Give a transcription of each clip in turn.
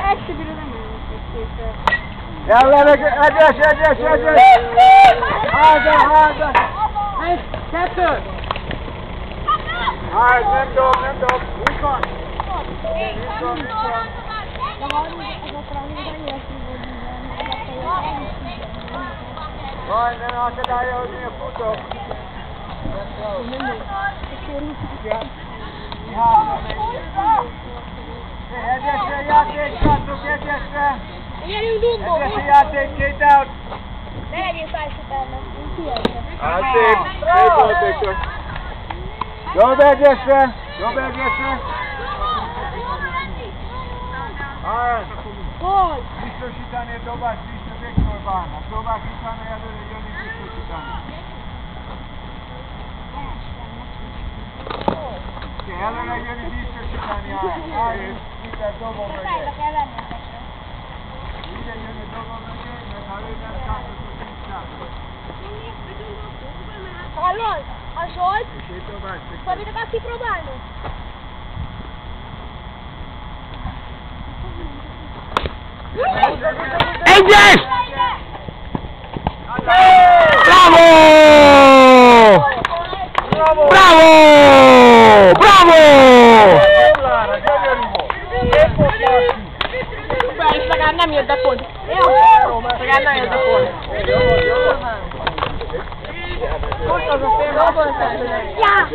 egyszerűen nem jönnek szépen. Jelenleg, egyes! Háza! Kettő! Hát, nem dob! Úgy van! Vaj, nem akadálya, hogy mi a futok. Egyesre játék, srácok, egyesre! Gyerünk, Dumbo! Egyesre játék, 2 out! Ne legyél fájszutának, én kijelzem. Hát szép játékos! Jobb egyesre! Hogy? Biztosítani a dobást, Krishna Viktorban. A próbál utána előre jönni, biztosítani. Oké, előre jönni, biztosítani. Állj, minden dobom mögé. Minden jönni dobom mögé, mert ha ő nem szálltok, akkor nincs szálltok. Hallod? A Zsolt? És én dobást. Szabít akarsz kipróbálni? Egyes! Bravo! És legalább nem jött a pont. Legalább nem jött a pont. Most az a fél doboltál. Ja!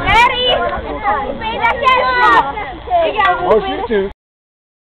Eri! Pénzeket! Igen! Most mit tűnt?